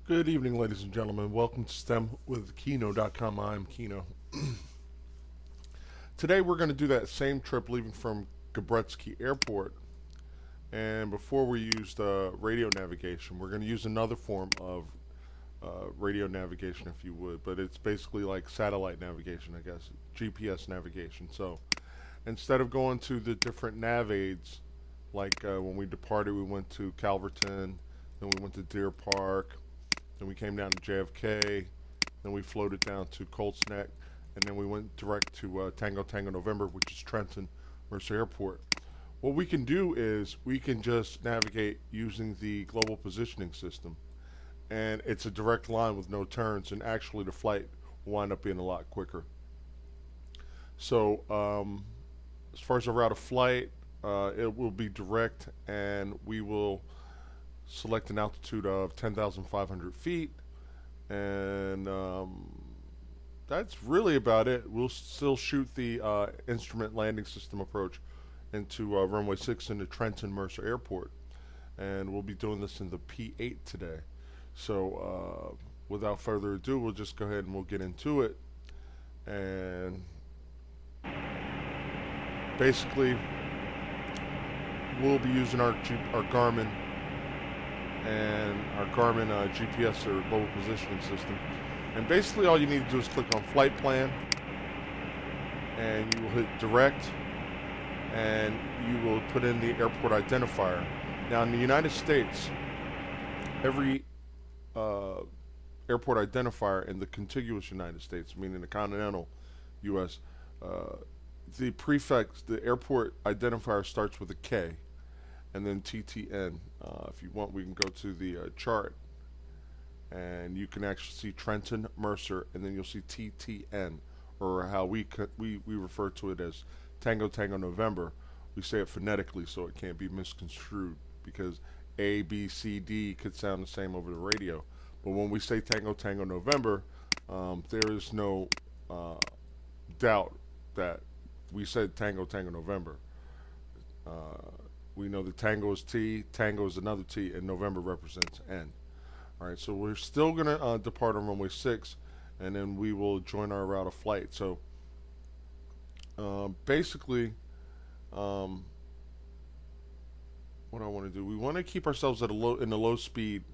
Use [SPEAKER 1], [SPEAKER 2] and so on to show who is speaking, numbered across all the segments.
[SPEAKER 1] Good evening, ladies and gentlemen. Welcome to STEM with Kino.com. I'm Kino. Today we're going to do that same trip leaving from Gabretsky Airport. And before we used radio navigation, we're going to use another form of radio navigation, if you would. But it's basically like satellite navigation, I guess, GPS navigation. So instead of going to the different nav aids, like when we departed, we went to Calverton, then we went to Deer Park, then we came down to JFK, then we floated down to Colts Neck, and then we went direct to Tango Tango November, which is Trenton Mercer Airport. What we can do is we can just navigate using the global positioning system, and it's a direct line with no turns, and actually the flight will wind up being a lot quicker. So, as far as the route of flight, it will be direct, and we will select an altitude of 10,500 feet, and that's really about it. We'll still shoot the instrument landing system approach into runway 6 into Trenton Mercer Airport, and we'll be doing this in the P8 today. So, without further ado, we'll just go ahead and we'll get into it. And basically, we'll be using our Garmin and our Garmin GPS or global positioning system. And basically, all you need to do is click on Flight Plan, and you will hit Direct, and you will put in the airport identifier. Now, in the United States, every airport identifier in the contiguous United States, meaning the continental U.S., the prefix, the airport identifier starts with a K, and then TTN. If you want, we can go to the chart, and you can actually see Trenton Mercer, and then you'll see TTN, or how we refer to it as Tango Tango November. We say it phonetically so it can't be misconstrued, because A, B, C, D could sound the same over the radio. But when we say Tango Tango November, there is no doubt that we said Tango Tango November. We know that Tango is T, Tango is another T, and November represents N. All right, so we're still going to depart on runway 6, and then we will join our route of flight. So basically, what I want to do, we want to keep ourselves at in a low speed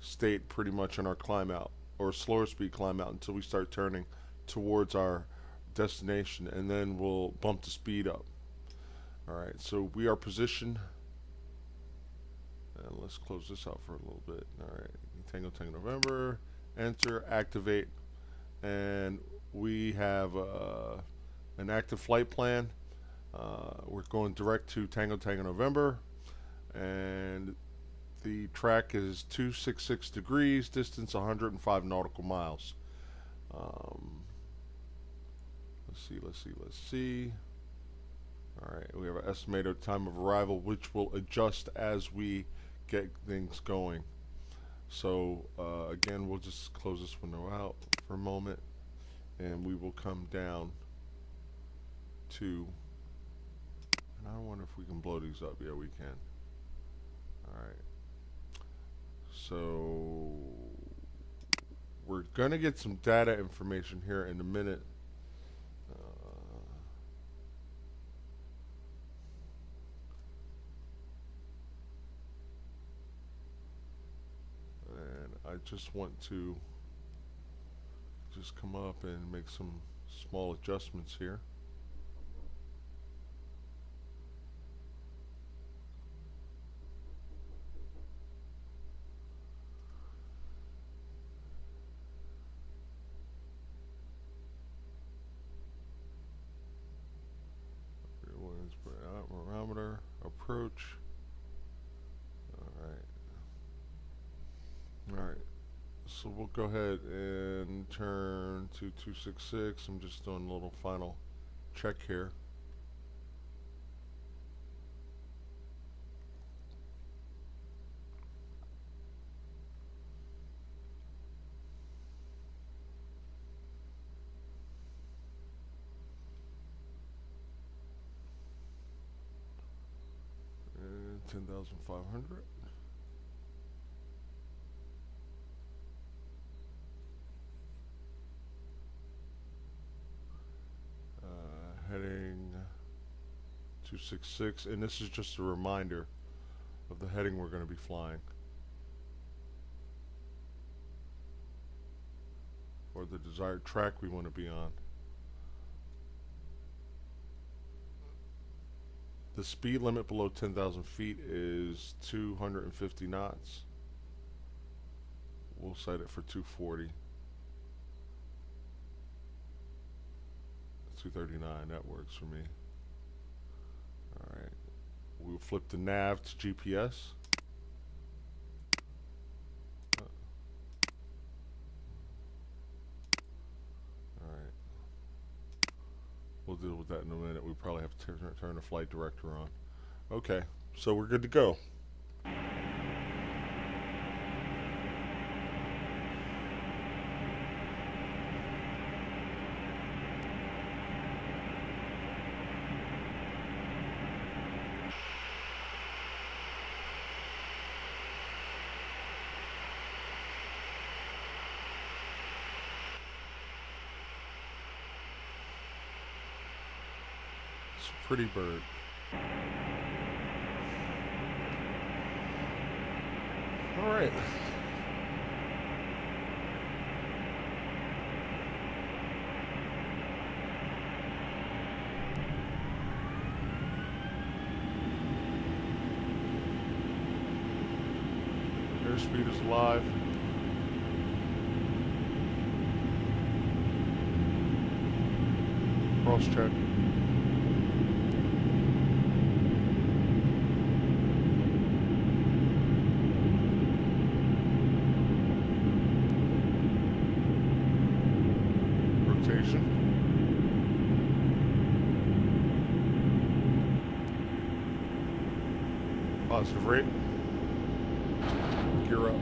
[SPEAKER 1] state pretty much in our climb out, or slower speed climb out, until we start turning towards our destination, and then we'll bump the speed up. All right, so we are positioned, and let's close this out for a little bit. All right, Tango Tango November, enter, activate, and we have an active flight plan. We're going direct to Tango Tango November, and the track is 266 degrees, distance 105 nautical miles. Let's see. All right, we have an estimated time of arrival, which will adjust as we get things going. So again, we'll just close this window out for a moment, and we will come down to, and I wonder if we can blow these up. Yeah, we can. All right. So we're gonna get some data information here in a minute. And I just want to just come up and make some small adjustments here. Barometer approach. All right. So we'll go ahead and turn to 266. I'm just doing a little final check here. And 10,500. 566, and this is just a reminder of the heading we're going to be flying, or the desired track we want to be on. The speed limit below 10,000 feet is 250 knots. We'll set it for 240. 239, that works for me. Alright. We'll flip the nav to GPS. Alright. We'll deal with that in a minute. We probably have to turn the flight director on. Okay, so we're good to go. It's a pretty bird. All right. Airspeed is live. Cross check. Rotation. Positive rate. Gear up.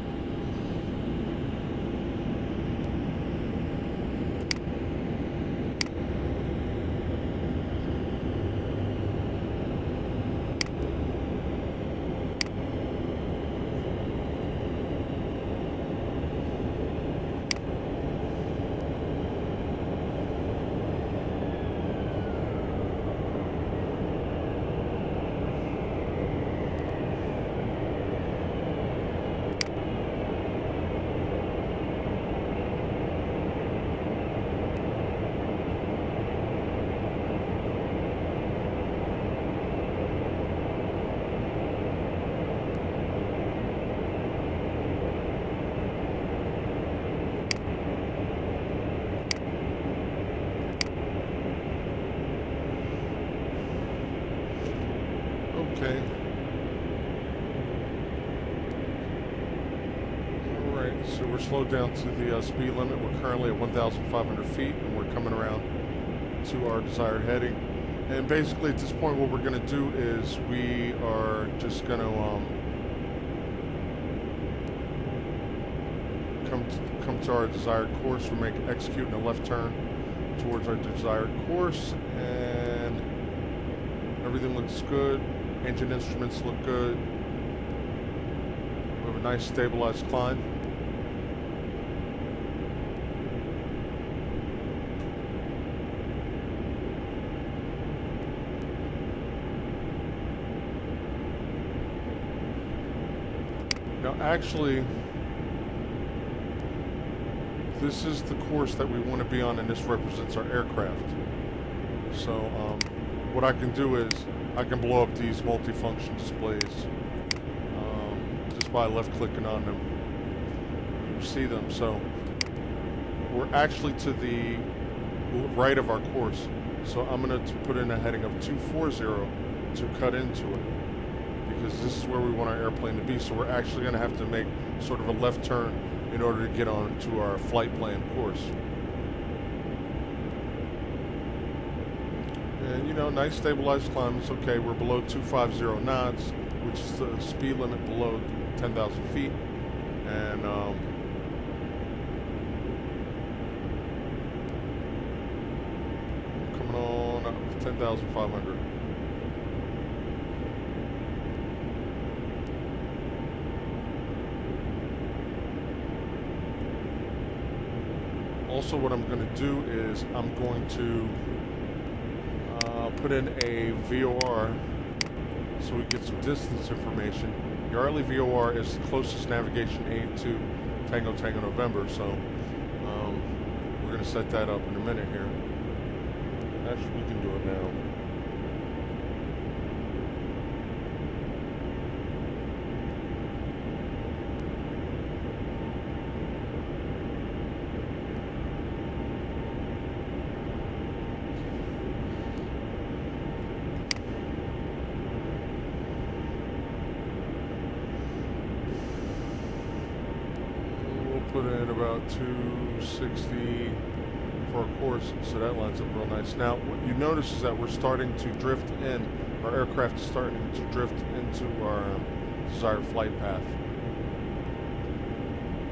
[SPEAKER 1] Okay. Alright, so we're slowed down to the speed limit. We're currently at 1,500 feet, and we're coming around to our desired heading. And basically at this point what we're going to do is we are just going to come to our desired course. We're executing a left turn towards our desired course, and everything looks good. Engine instruments look good. We have a nice stabilized climb. Now actually, this is the course that we want to be on, and this represents our aircraft. So what I can do is I can blow up these multifunction displays just by left clicking on them. You see them. So we're actually to the right of our course. So I'm going to put in a heading of 240 to cut into it, because this is where we want our airplane to be. So we're actually going to have to make sort of a left turn in order to get on to our flight plan course. And you know, nice stabilized climb. It's okay. We're below 250 knots, which is the speed limit below 10,000 feet. And coming on up to 10,500. Also, what I'm going to do is I'm going to put in a VOR so we get some distance information. Yardley VOR is the closest navigation aid to Tango Tango November, so we're going to set that up in a minute here. Actually, we can do it now. Put in about 260 for our course, so that lines up real nice. Now, what you notice is that we're starting to drift in, our aircraft is starting to drift into our desired flight path.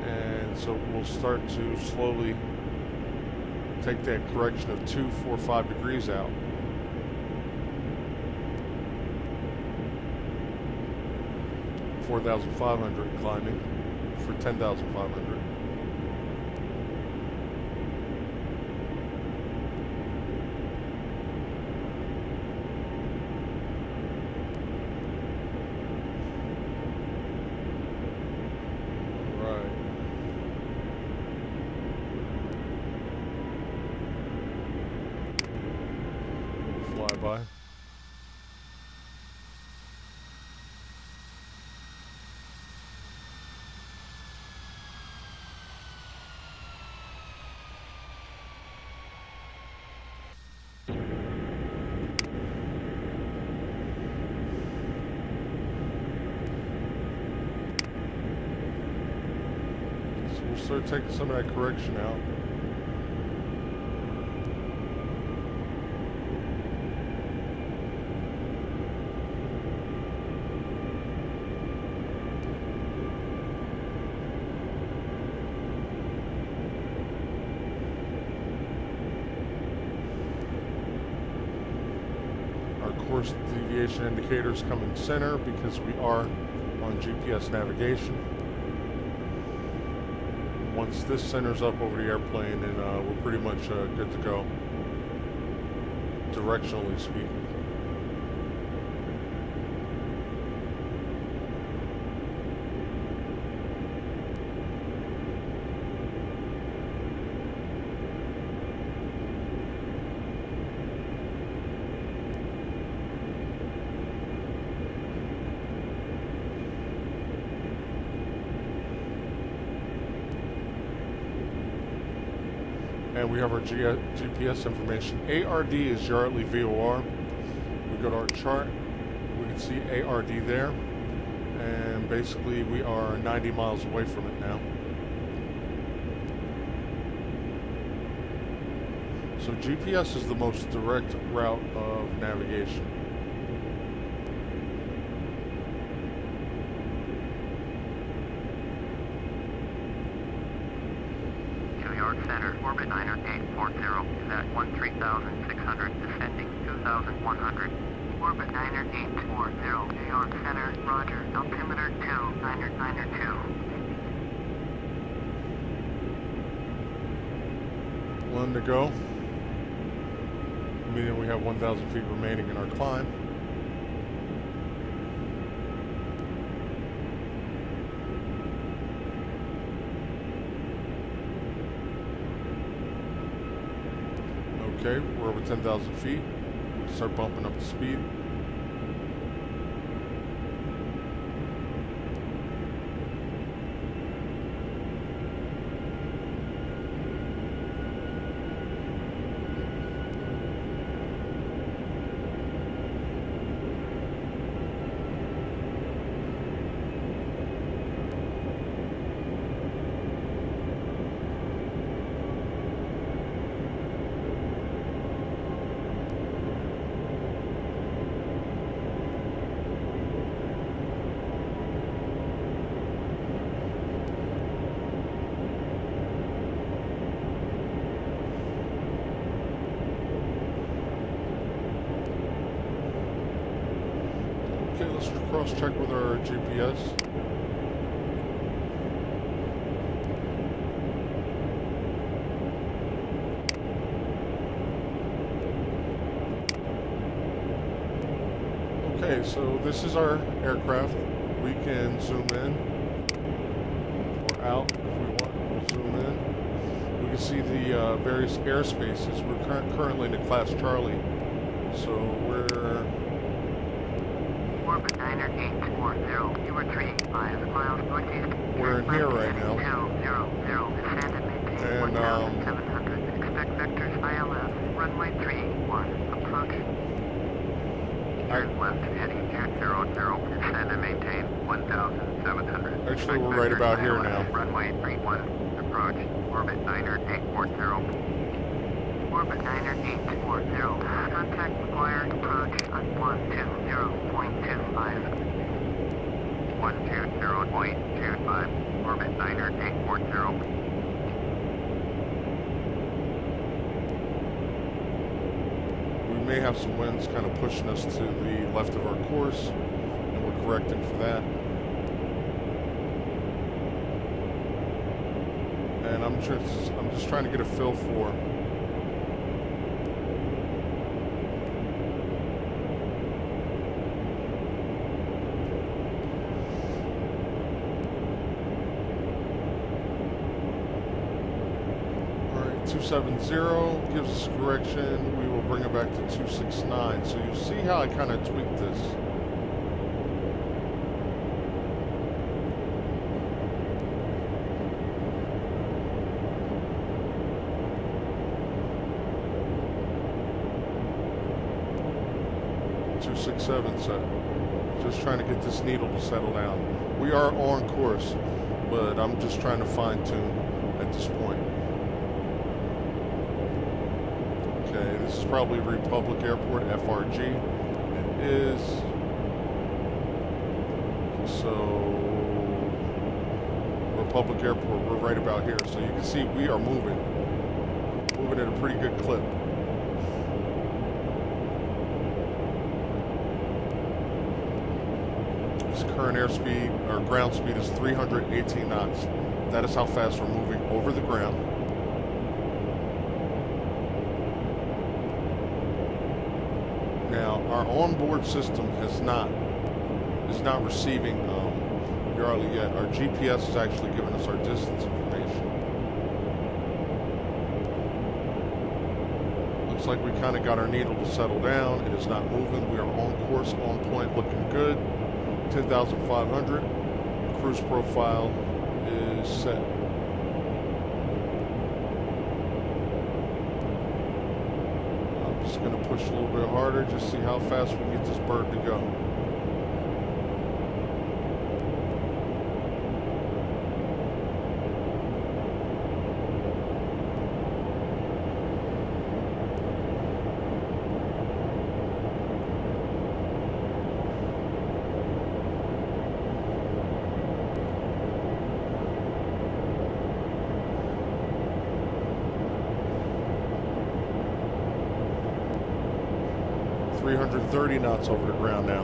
[SPEAKER 1] And so we'll start to slowly take that correction of 245 degrees out. $4,500 climbing for 10,500. By. So we'll start taking some of that correction out. Course deviation indicators come in center because we are on GPS navigation. Once this centers up over the airplane, then we're pretty much good to go, directionally speaking. And we have our GPS information. ARD is Yardley VOR. We go to our chart, we can see ARD there, and basically we are 90 miles away from it now. So GPS is the most direct route of navigation.
[SPEAKER 2] Center, orbit 9840 is at 13,600, descending 2,100. Orbit 9840, New York Center, roger, altimeter 2992.
[SPEAKER 1] One to go. Meaning we have 1,000 feet remaining in our climb. Okay, we're over 10,000 feet. We can start bumping up the speed. Okay, let's cross-check with our GPS. Okay, Okay, so this is our aircraft. We can zoom in or out if we want. We'll zoom in. We can see the various airspaces. We're currently in the class Charlie. So we're
[SPEAKER 2] Orbit 90840. You were 5 miles northeast.
[SPEAKER 1] in here right now.
[SPEAKER 2] 200. Descend and maintain
[SPEAKER 1] And
[SPEAKER 2] 1,700. Expect vectors ILS. Runway 31. Approach. Turn left heading 200. Descend and maintain 1,700.
[SPEAKER 1] Actually, we're right about here now.
[SPEAKER 2] Runway 31. Approach. Orbit 90840. Orbit 90840. Contact required. Approach on 120.25. 120.25. Orbit 90840.
[SPEAKER 1] We may have some winds kind of pushing us to the left of our course, and we're correcting for that. And I'm just trying to get a feel for all right, 270 gives us a correction. We will bring it back to 269. So you see how I kind of tweaked this. Set. Just trying to get this needle to settle down. We are on course, but I'm just trying to fine tune at this point. Okay, this is probably Republic Airport, FRG. It is. So, Republic Airport, we're right about here. So you can see we are moving at a pretty good clip. Current airspeed or ground speed is 318 knots. That is how fast we're moving over the ground. Now our onboard system is not receiving Yarly yet. Our GPS is actually giving us our distance information. Looks like we kind of got our needle to settle down. It is not moving. We are on course, on point, looking good. 10,500. Cruise profile is set. I'm just going to push a little bit harder, just see how fast we can get this bird to go. .30 knots over the ground now.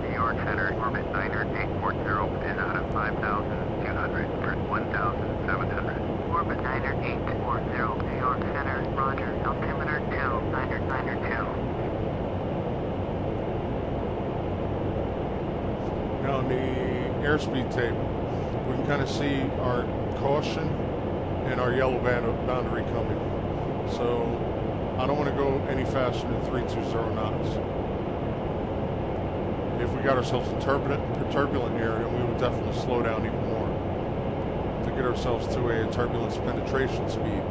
[SPEAKER 2] New York Center, orbit 90840 is out of 5,200 for 1,700. Orbit 90840, New York Center, roger, altimeter 2992.
[SPEAKER 1] Now in the airspeed table, we can kind of see our caution and our yellow boundary coming. So I don't want to go any faster than 320 knots. If we got ourselves in turbulent area, we would definitely slow down even more to get ourselves to a turbulence penetration speed.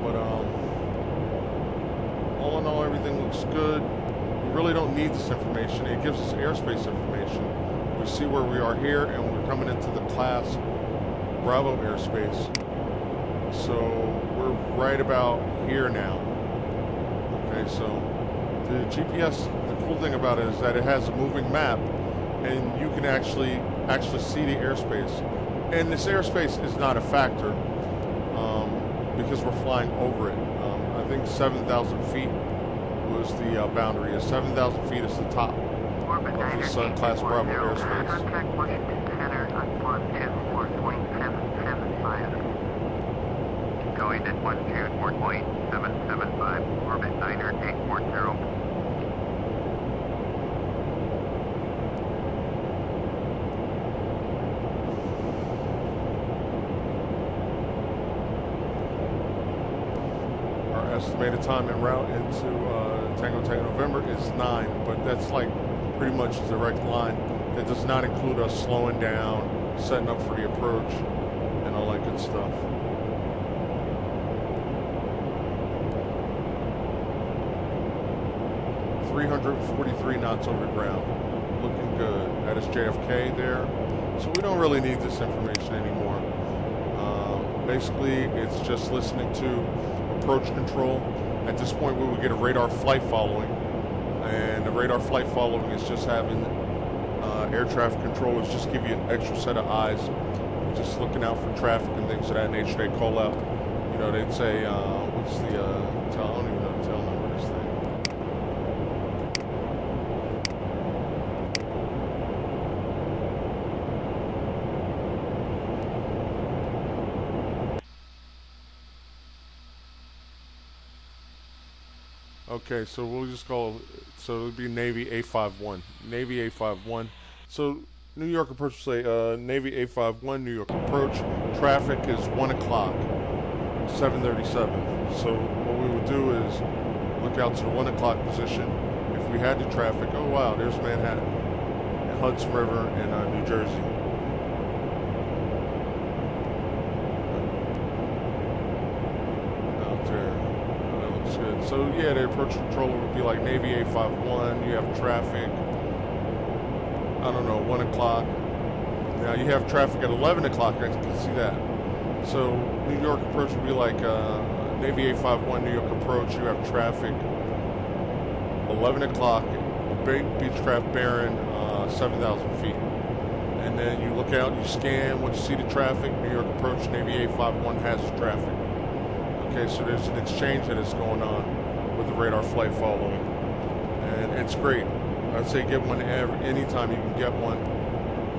[SPEAKER 1] But all in all, everything looks good. We really don't need this information. It gives us airspace information. We see where we are here, and we're coming into the class Bravo airspace. So we're right about here now. Okay, so the GPS, the cool thing about it is that it has a moving map, and you can actually see the airspace. And this airspace is not a factor because we're flying over it. I think 7,000 feet was the boundary. 7,000 feet is the top of this class Bravo airspace.
[SPEAKER 2] Contact Washington Center on 124.775. Going at 124.775, orbit 90840.
[SPEAKER 1] estimated time en route into Tango Tango November is 9, but that's like pretty much a direct line. That does not include us slowing down, setting up for the approach, and all that good stuff. .343 knots over ground. Looking good. That is JFK there. So we don't really need this information anymore. Basically, it's just listening to approach control. At this point, we would get a radar flight following. And the radar flight following is just having air traffic controllers just give you an extra set of eyes. Just looking out for traffic and things of that nature. They call out, you know, they'd say, what's the, I don't even know the tail number of this thing. Okay, so we'll just call, so it would be Navy A51. Navy A51. So New York approach will say, Navy A51, New York approach. Traffic is 1 o'clock, 7:37. So what we would do is look out to the 1 o'clock position. If we had the traffic, oh wow, there's Manhattan, and Hudson River, and New Jersey. So yeah, the approach controller would be like Navy A51, you have traffic, I don't know, 1 o'clock. Now you have traffic at 11 o'clock, I can see that. So New York approach would be like Navy A51, New York approach, you have traffic, 11 o'clock, Beechcraft Baron, 7,000 feet. And then you look out, you scan, once you see the traffic, New York approach, Navy A51 has the traffic. Okay, so there's an exchange that is going on with the radar flight following, and it's great. I'd say get one anytime you can get one,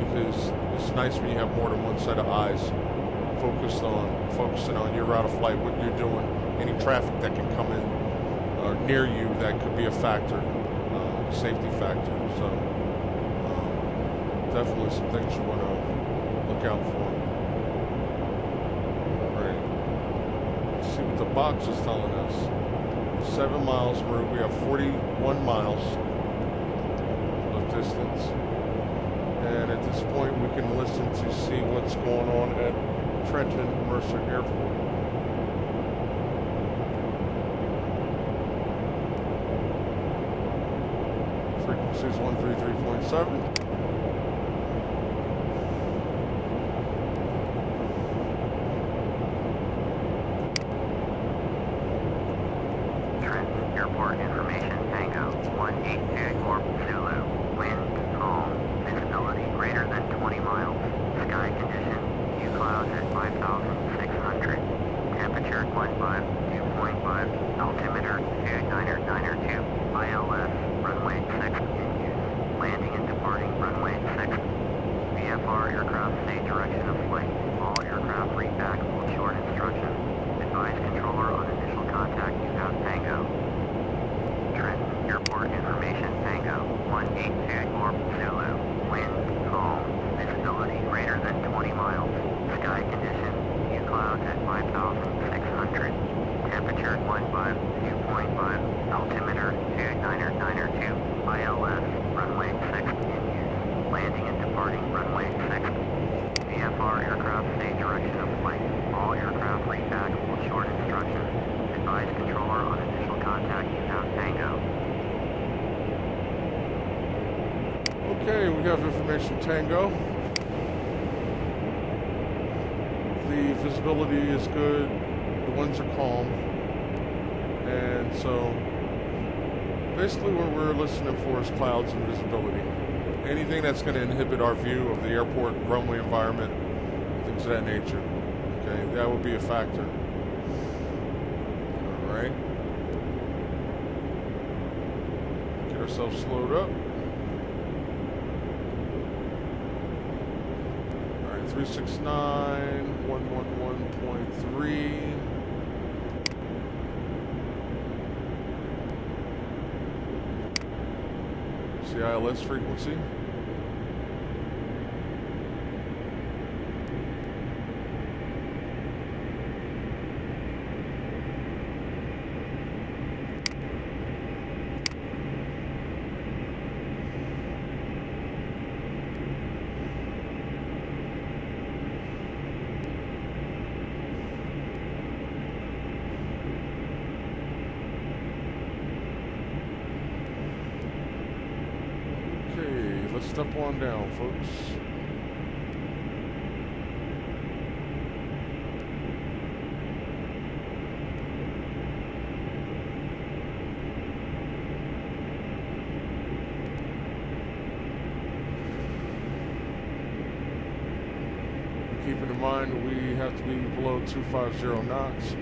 [SPEAKER 1] because it's nice when you have more than one set of eyes focusing on your route of flight, what you're doing, any traffic that can come in near you that could be a factor, safety factor. So definitely some things you want to look out for. See what the box is telling us. 7 miles en route. We have 41 miles of distance. And at this point, we can listen to see what's going on at Trenton Mercer Airport. Frequency is 133.7.
[SPEAKER 2] Airport information, Tango 182 Corp Zulu. Wind, calm, visibility greater than 20 miles. Sky condition, few clouds at 5,600. Temperature 2.5. Altimeter 2992. ILS, runway 6 in use. Landing and departing runway 6. VFR aircraft say direction of flight. All aircraft read back with short instructions. Advise controller on initial contact. You have Tango. Trenton Airport information, Tango 182 Corp Zulu. Wind, calm, visibility greater than 20 miles. Sky condition, few clouds at 5,600. Temperature 2.5. Altimeter 2992. ILS, runway 6 in use. Landing and departing runway 6. VFR aircraft say direction of flight. All aircraft read back with short instructions. Advise controller on initial contact. You have Tango.
[SPEAKER 1] Okay, we have information Tango. The visibility is good. The winds are calm. And so basically what we're listening for is clouds and visibility. Anything that's going to inhibit our view of the airport runway environment, things of that nature. Okay, that would be a factor. All right. Get ourselves slowed up. All right, 369, 111.3. ILS frequency. step on down, folks. Keeping in mind we have to be below 250 knots.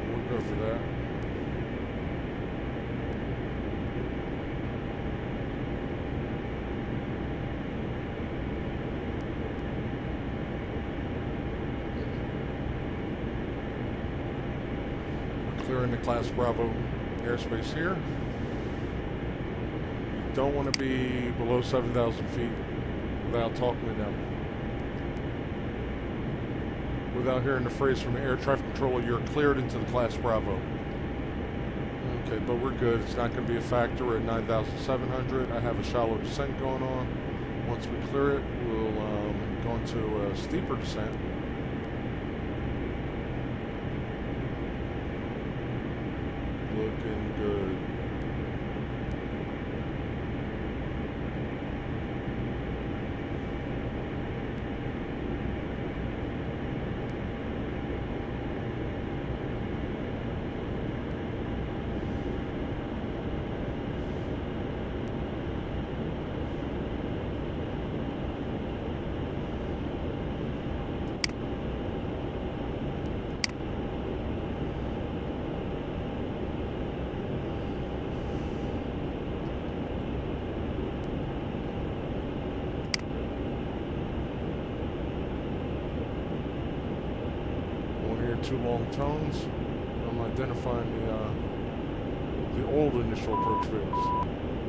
[SPEAKER 1] We'll go for that. We're clearing the Class Bravo airspace here. Don't want to be below 7,000 feet without talking to them. Without hearing the phrase from the air traffic controller, you're cleared into the Class Bravo. Okay, but we're good. It's not going to be a factor. We're at 9,700. I have a shallow descent going on. Once we clear it, we'll go into a steeper descent. Looking good. Two long tones. I'm identifying the old initial approach fields.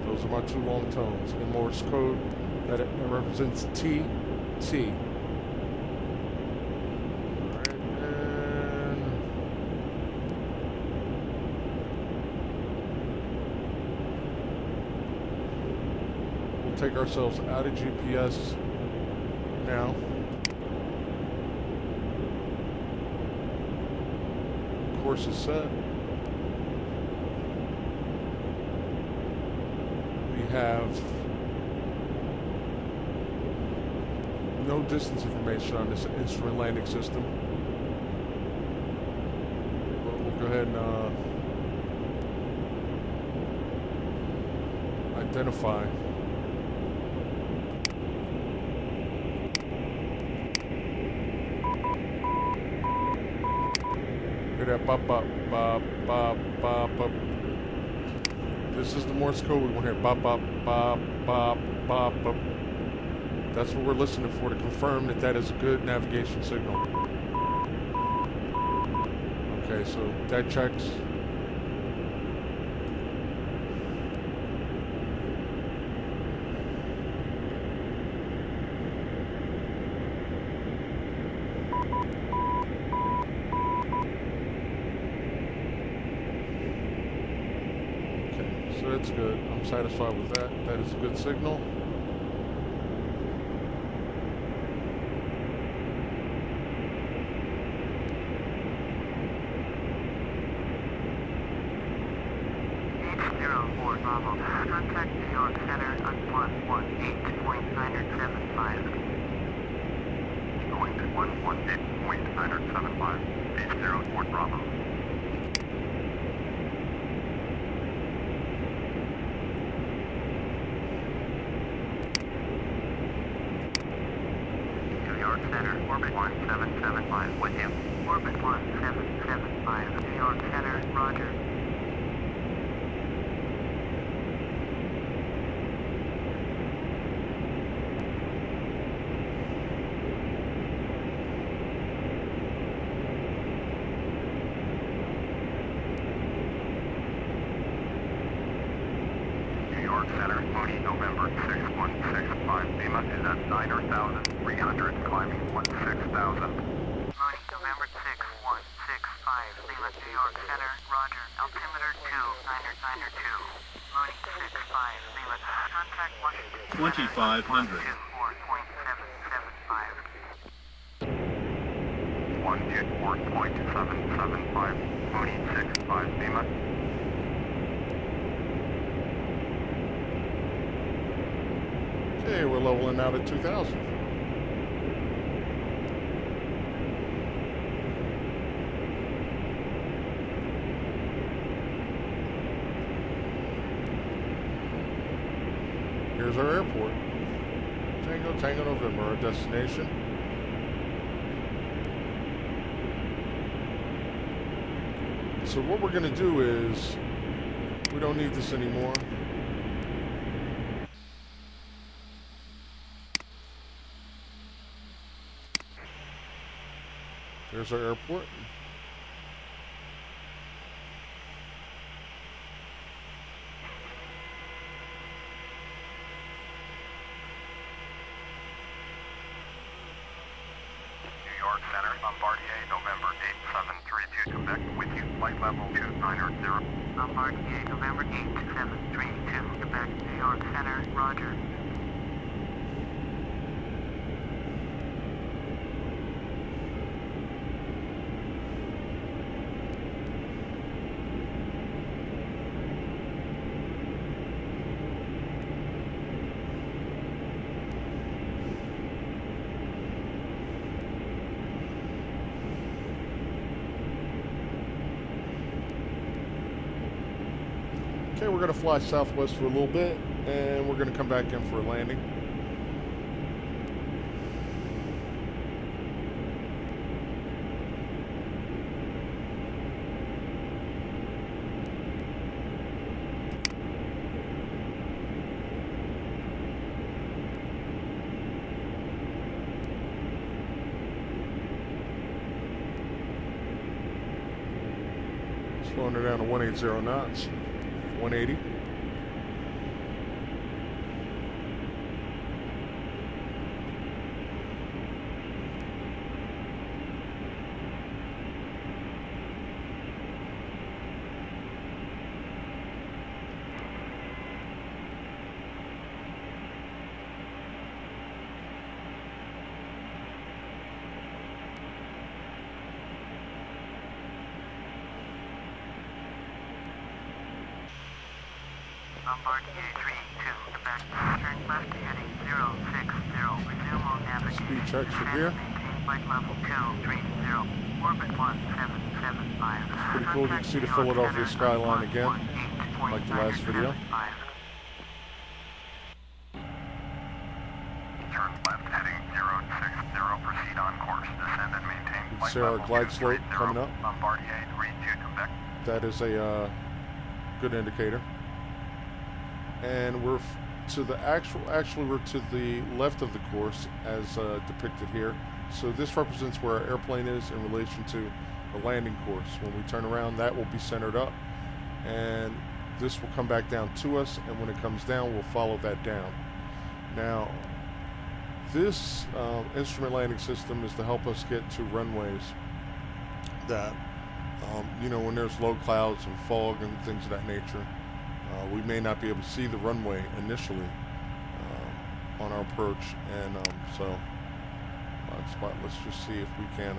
[SPEAKER 1] Those are my two long tones. In Morse code, that represents T, T. Alright, and we'll take ourselves out of GPS now. Course is set. We have no distance information on this instrument landing system, but we'll go ahead and identify. That bop, bop, bop, bop, bop, bop. This is the Morse code we want here. Bop, bop, bop, bop, bop, bop. That's what we're listening for to confirm that that is a good navigation signal. Okay, so that checks. So that's good. I'm satisfied with that. That is a good signal.
[SPEAKER 2] Bravo. Contact New York Center on 118.975. Going to 118.975. 80 Fort Bravo. New York Center, orbit 1775 with you. Orbit 1775, New York Center, roger. Center, Mooney, November 6165. Lima is at 9,300, climbing 16,000. Mooney, November 6165. Lima, New York Center, roger. Altimeter 2992. Mooney 65. Lima, contact Washington.
[SPEAKER 3] 2500.
[SPEAKER 2] 124.775. Mooney 65. Lima.
[SPEAKER 1] Okay, we're leveling out at 2,000. Here's our airport. Tango, November, our destination. So what we're going to do is, we don't need this anymore. There's our airport.
[SPEAKER 2] Bombardier, November 8732, Quebec, with you, flight level 2900. Bombardier, November 8732, Quebec, New York Center, roger.
[SPEAKER 1] Okay, we're going to fly southwest for a little bit, and we're going to come back in for a landing. Slowing her down to 180 knots. 180.
[SPEAKER 2] Bombardier 32, Quebec, turn left heading 060, resume on navigation.
[SPEAKER 1] Speed checks for gear.
[SPEAKER 2] Maintain flight level 230, orbit 1775.
[SPEAKER 1] Pretty cool, you can see the Philadelphia skyline again, like the last video.
[SPEAKER 2] Turn left heading 060, proceed on course, descend and maintain
[SPEAKER 1] You can
[SPEAKER 2] flight
[SPEAKER 1] see our
[SPEAKER 2] level
[SPEAKER 1] glide slope
[SPEAKER 2] 230.
[SPEAKER 1] coming up.
[SPEAKER 2] Bombardier 32, Quebec.
[SPEAKER 1] That is a good indicator. And we're actually we're to the left of the course as depicted here. So this represents where our airplane is in relation to the landing course. When we turn around, that will be centered up, and this will come back down to us, and when it comes down, we'll follow that down. Now, this instrument landing system is to help us get to runways that, you know, when there's low clouds and fog and things of that nature, we may not be able to see the runway initially on our approach, and so let's just see if we can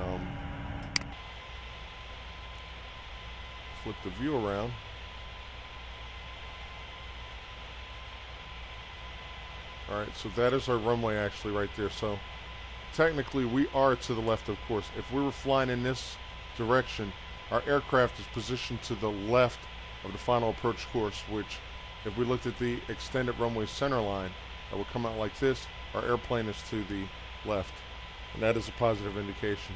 [SPEAKER 1] flip the view around. Alright, so that is our runway actually right there. So technically we are to the left, of course. If we were flying in this direction, our aircraft is positioned to the left of the final approach course, which if we looked at the extended runway center line, that would come out like this. Our airplane is to the left, and that is a positive indication.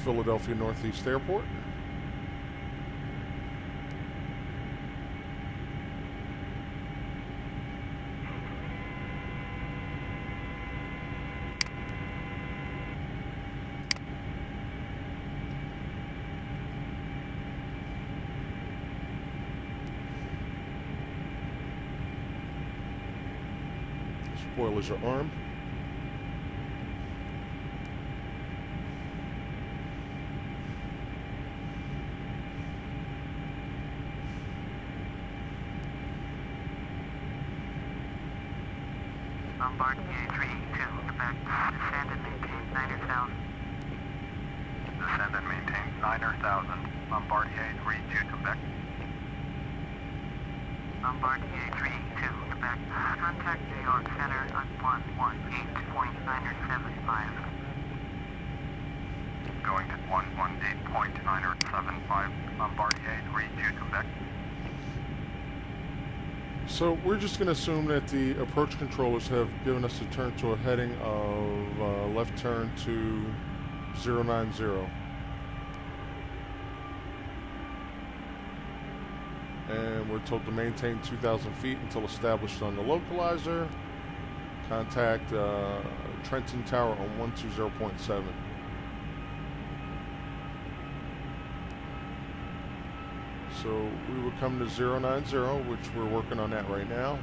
[SPEAKER 1] Philadelphia Northeast Airport. Spoilers are armed.
[SPEAKER 2] Bombardier 3-2, Quebec. Descend and maintain 9,000. Descend and maintain 9,000. Bombardier 3-2, Quebec. Bombardier 3-2, Quebec. Contact New York Center on 118.975. Going to 118.975. Bombardier 3-2, Quebec.
[SPEAKER 1] So we're just going to assume that the approach controllers have given us a turn to a heading of left turn to 090. And we're told to maintain 2,000 feet until established on the localizer. Contact Trenton Tower on 120.7. So we would come to 090, which we're working on that right now.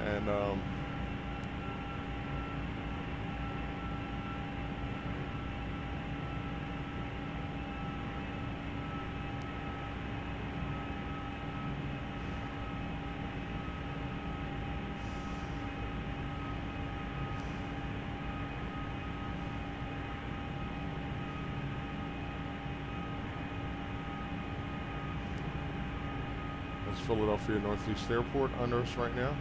[SPEAKER 1] And that's Philadelphia Northeast Airport under us right now.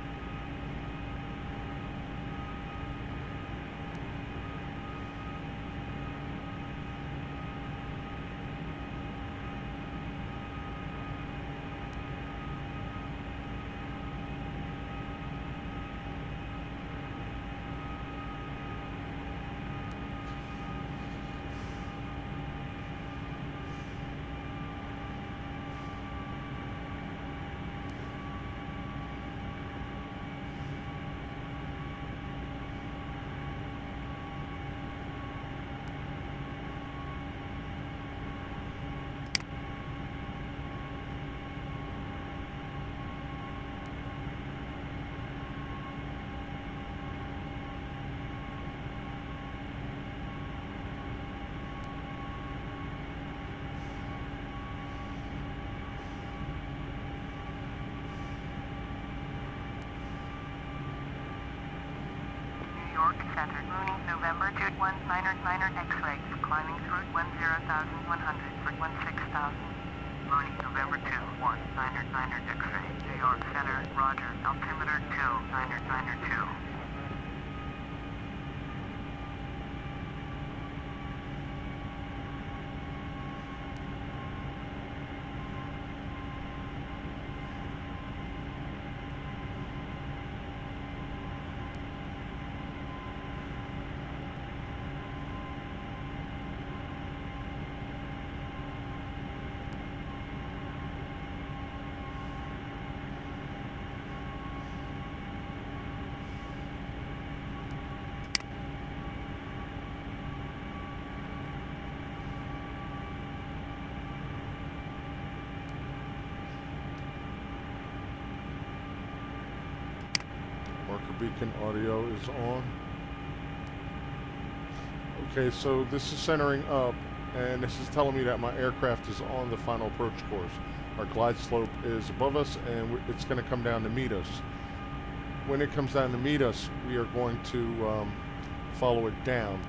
[SPEAKER 2] York Center, Mooney, November 2199 X-ray, climbing through 10,100 for 16,000. Mooney, November 2199 X-ray, New York Center, Roger, altimeter 2992.
[SPEAKER 1] Marker beacon audio is on. Okay, so this is centering up, and this is telling me that my aircraft is on the final approach course. Our glide slope is above us, and it's going to come down to meet us. When it comes down to meet us, we are going to follow it down.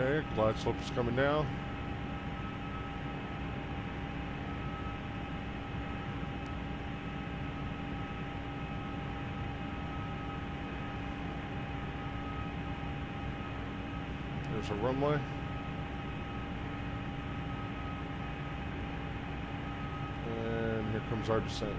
[SPEAKER 1] Okay, glide slope is coming down. There's a runway. And here comes our descent.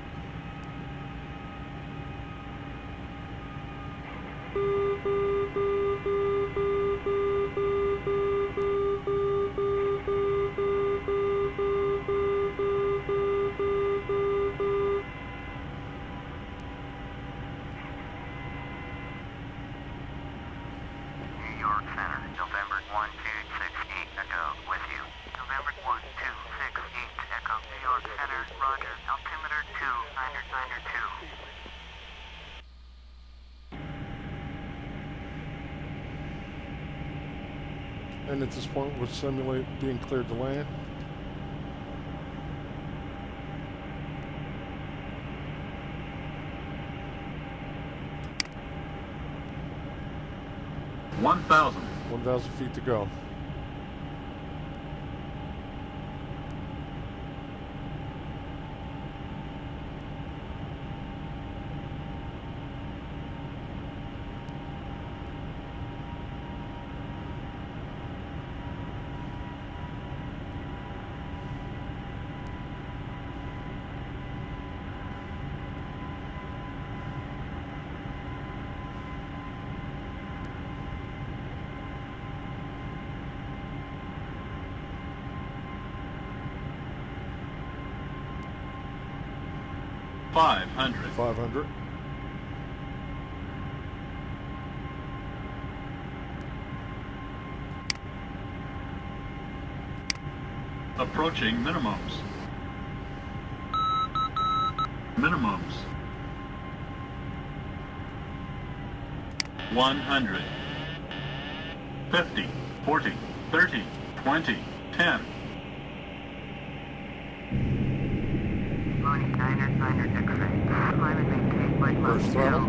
[SPEAKER 2] York Center, roger. Altimeter 2992.
[SPEAKER 1] And at this point, we'll simulate being cleared to land.
[SPEAKER 3] One thousand.
[SPEAKER 1] 1,000 feet to go.
[SPEAKER 3] Five hundred.
[SPEAKER 1] 500.
[SPEAKER 3] Approaching minimums. Minimums. 100. 50. 40. 30. 20. 10.
[SPEAKER 2] Morning, Niner X-ray. Climb and maintain flight level
[SPEAKER 1] First throttle.
[SPEAKER 2] 000.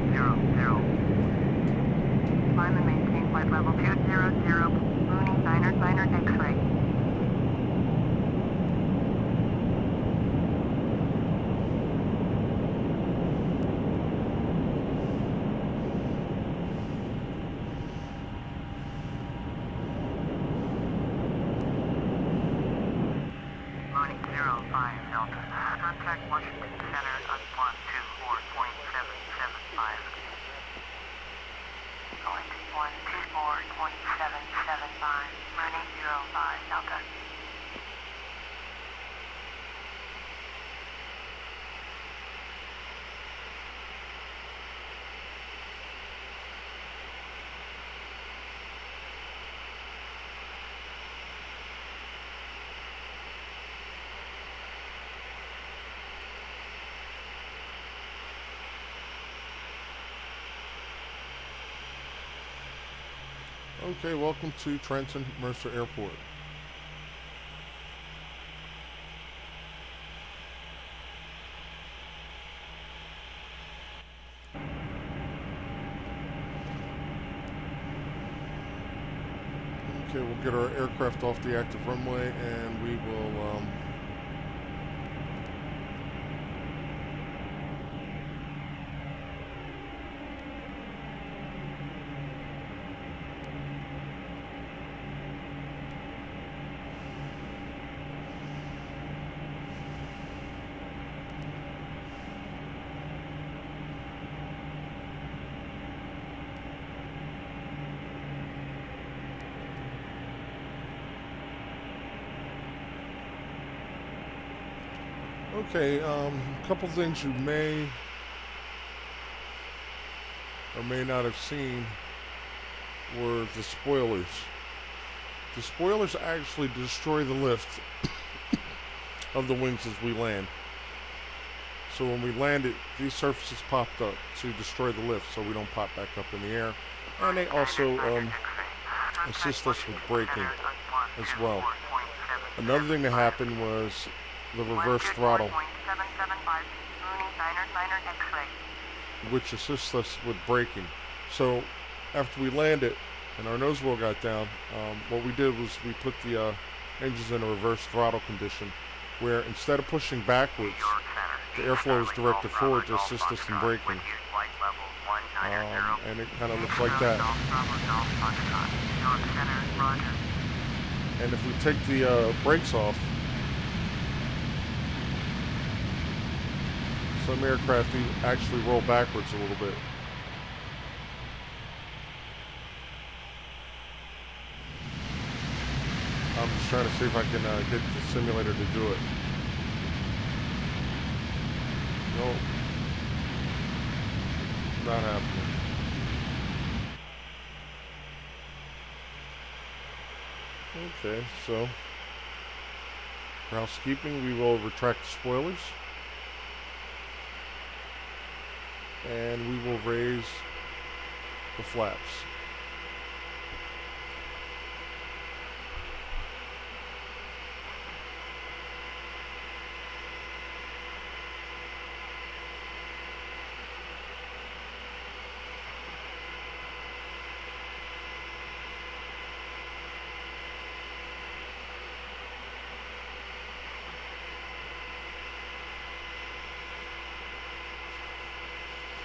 [SPEAKER 2] Climb and maintain flight level 200. Morning, Niner X-ray. Morning, 05 Delta. Contact Washington Center on 124.775. Going to 124.775. Running 05 Delta.
[SPEAKER 1] Okay, welcome to Trenton Mercer Airport. Okay, we'll get our aircraft off the active runway and we will okay, a couple things you may or may not have seen were the spoilers. The spoilers actually destroy the lift of the wings as we land. So when we landed, these surfaces popped up to destroy the lift so we don't pop back up in the air. And they also assist us with braking as well. Another thing that happened was the reverse throttle, which assists us with braking. So after we landed and our nose wheel got down, what we did was we put the engines in a reverse throttle condition where instead of pushing backwards, the airflow is directed forward to assist us in braking. And it kind of looks like that. And if we take the brakes off, some aircraft actually roll backwards a little bit. I'm just trying to see if I can get the simulator to do it. No, not happening. Okay, so For housekeeping, we will retract the spoilers. And we will raise the flaps.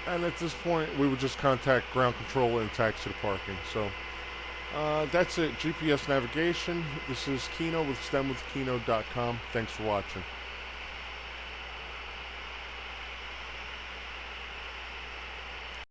[SPEAKER 1] And at this point, we would just contact ground control and taxi to parking. So that's it. GPS navigation. This is Kino with STEMwithKino.com. Thanks for watching.